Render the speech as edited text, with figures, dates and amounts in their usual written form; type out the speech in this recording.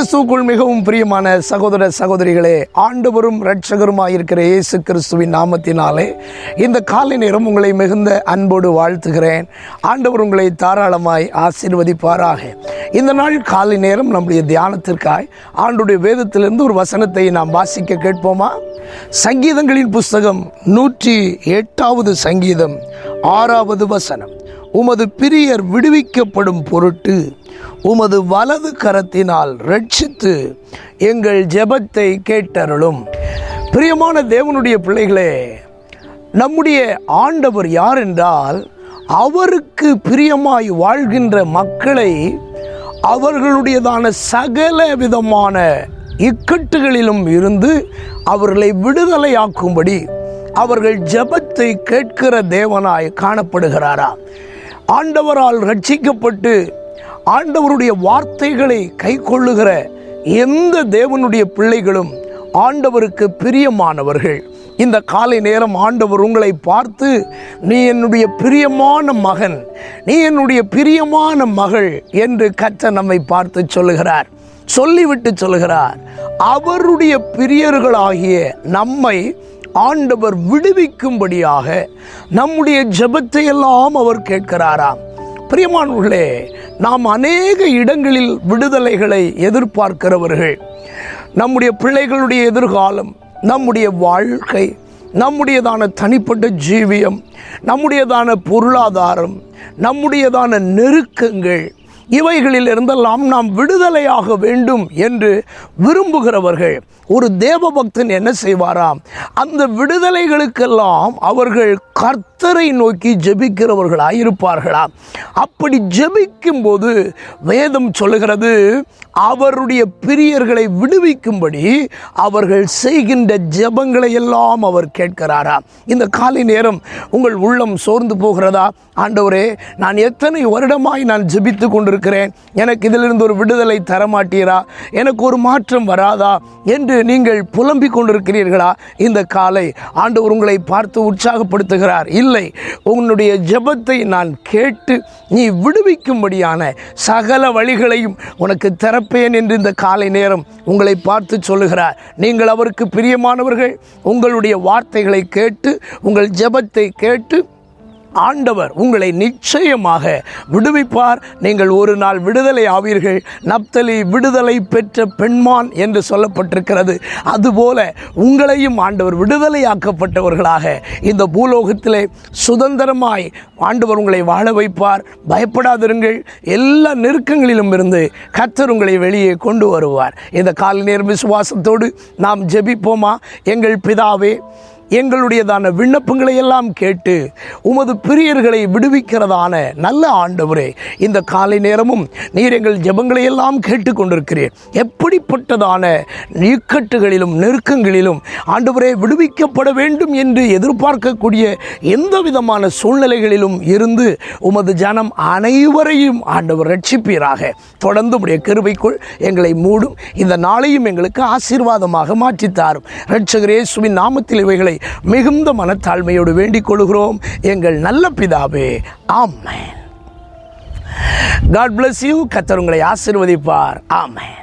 கிறிஸ்துவுக்குள் மிகவும் பிரியமான சகோதர சகோதரிகளே, ஆண்டவரும் இரட்சகருமாயிருக்கிற இயேசு கிறிஸ்துவின் நாமத்தினாலே இந்த காலை நேரம் உங்களை மிகுந்த அன்போடு வாழ்த்துகிறேன். ஆண்டவர் உங்களை தாராளமாய் ஆசீர்வதிப்பாராக. இந்த நாள் காலை நேரம் நம்முடைய தியானத்திற்காய் ஆண்டுடைய வேதத்திலிருந்து ஒரு வசனத்தை நாம் வாசிக்க கேட்போமா? சங்கீதங்களின் புஸ்தகம் 108வது சங்கீதம் 6வது வசனம். உமது பிரியர் விடுவிக்கப்படும் பொருட்டு உமது வலது கரத்தினால் ரட்சித்து எங்கள் ஜெபத்தை கேட்டருளும். பிரியமான தேவனுடைய பிள்ளைகளே, நம்முடைய ஆண்டவர் யார் என்றால், அவருக்கு பிரியமாய் வாழ்கின்ற மக்களை அவர்களுடையதான சகல விதமான இக்கட்டுகளிலும் இருந்து அவர்களை விடுதலையாக்கும்படி அவர்கள் ஜெபத்தை கேட்கிற தேவனாய் காணப்படுகிறாரா? ஆண்டவரால் ரட்சிக்கப்பட்டு ஆண்டவருடைய வார்த்தைகளை கை கொள்ளுகிற எந்த தேவனுடைய பிள்ளைகளும் ஆண்டவருக்கு பிரியமானவர்கள். இந்த காலை நேரம் ஆண்டவர் உங்களை பார்த்து, நீ என்னுடைய பிரியமான மகன், நீ என்னுடைய பிரியமான மகள் என்று கர்த்தர் நம்மை பார்த்து சொல்லுகிறார். சொல்லிவிட்டு சொல்லுகிறார், அவருடைய பிரியர்களாகிய நம்மை ஆண்டவர் விடுவிக்கும்படியாக நம்முடைய ஜெபத்தை எல்லாம் அவர் கேட்கிறாராம். பிரியமானவர்களே, நாம் அநேக இடங்களில் விடுதலைகளை எதிர்பார்க்கிறவர்கள். நம்முடைய பிள்ளைகளுடைய எதிர்காலம், நம்முடைய வாழ்க்கை, நம்முடையதான தனிப்பட்ட ஜீவியம், நம்முடையதான பொருளாதாரம், நம்முடையதான நெருக்கங்கள், இவைகளில் இருந்தெல்லாம் நாம் விடுதலையாக வேண்டும் என்று விரும்புகிறவர்கள். ஒரு தேவபக்தன் என்ன செய்வாராம்? அந்த விடுதலைகளுக்கெல்லாம் அவர்கள் கர்த்தரை நோக்கி ஜெபிக்கிறவர்களாய் இருப்பார்களாம். அப்படி ஜெபிக்கும் போது வேதம் சொல்லுகிறது, அவருடைய பிரியர்களை விடுவிக்கும்படி அவர்கள் செய்கின்ற ஜெபங்களை எல்லாம் அவர் கேட்கிறாராம். இந்த காலை நேரம் உங்கள் உள்ளம் சோர்ந்து போகிறதா? ஆண்டவரே, நான் எத்தனை வருடமாய் நான் ஜெபித்து கொண்டிருக்கிறேன், எனக்கு இதிலிருந்து ஒரு விடுதலை தரமாட்டீரா, எனக்கு ஒரு மாற்றம் வராதா என்று நீங்கள் புலம்பிக் கொண்டிருக்கிறீர்களா? இந்த காலை ஆண்டவர் உங்களை பார்த்து உற்சாகப்படுத்துகிறார். இல்லை, உன்னுடைய ஜெபத்தை நான் கேட்டு நீ விடுவிக்கும்படியான சகல வழிகளையும் உனக்கு திறப்பேன் என்று இந்த காலை நேரம் உங்களை பார்த்து சொல்லுகிறார். நீங்கள் அவருக்கு பிரியமானவர்கள். உங்களுடைய வார்த்தைகளை கேட்டு, உங்கள் ஜெபத்தை கேட்டு ஆண்டவர் உங்களை நிச்சயமாக விடுவிப்பார். நீங்கள் ஒரு நாள் விடுதலை ஆவீர்கள். நப்தலி விடுதலை பெற்ற பெண்மான் என்று சொல்லப்பட்டிருக்கிறது. அதுபோல உங்களையும் ஆண்டவர் விடுதலையாக்கப்பட்டவர்களாக இந்த பூலோகத்திலே சுதந்திரமாய் ஆண்டவர் உங்களை வாழ வைப்பார். பயப்படாதிருங்கள். எல்லா நெருக்கங்களிலும் இருந்து கர்த்தர் உங்களை வெளியே கொண்டு வருவார். இந்த காலை நேர விசுவாசத்தோடு நாம் ஜெபிப்போமா? எங்கள் பிதாவே, எங்களுடையதான விண்ணப்பங்களை எல்லாம் கேட்டு உமது பிரியர்களை விடுவிக்கிறதான நல்ல ஆண்டவரே, இந்த காலை நேரமும் நீர் எங்கள் ஜெபங்களை எல்லாம் கேட்டுக்கொண்டிருக்கிறீர். எப்படிப்பட்டதான இக்கட்டுகளிலும் நெருக்கங்களிலும் ஆண்டவரே விடுவிக்கப்பட வேண்டும் என்று எதிர்பார்க்கக்கூடிய எந்த விதமான சூழ்நிலைகளிலும் இருந்து உமது ஜனம் அனைவரையும் ஆண்டவர் ரட்சிப்பீராக. தொடர்ந்து உடைய கிருபைக்குள் எங்களை மூடும். இந்த நாளையும் எங்களுக்கு ஆசீர்வாதமாக மாற்றித்தாரும். இரட்சகர் இயேசுவின் நாமத்தில் இவைகளை மிகுந்த மனத்தாழ்மையோடு வேண்டிக் கொள்கிறோம் எங்கள் நல்ல பிதாவே, ஆமென். God bless you. கர்த்தர் உங்களை ஆசீர்வதிப்பார். ஆமென்.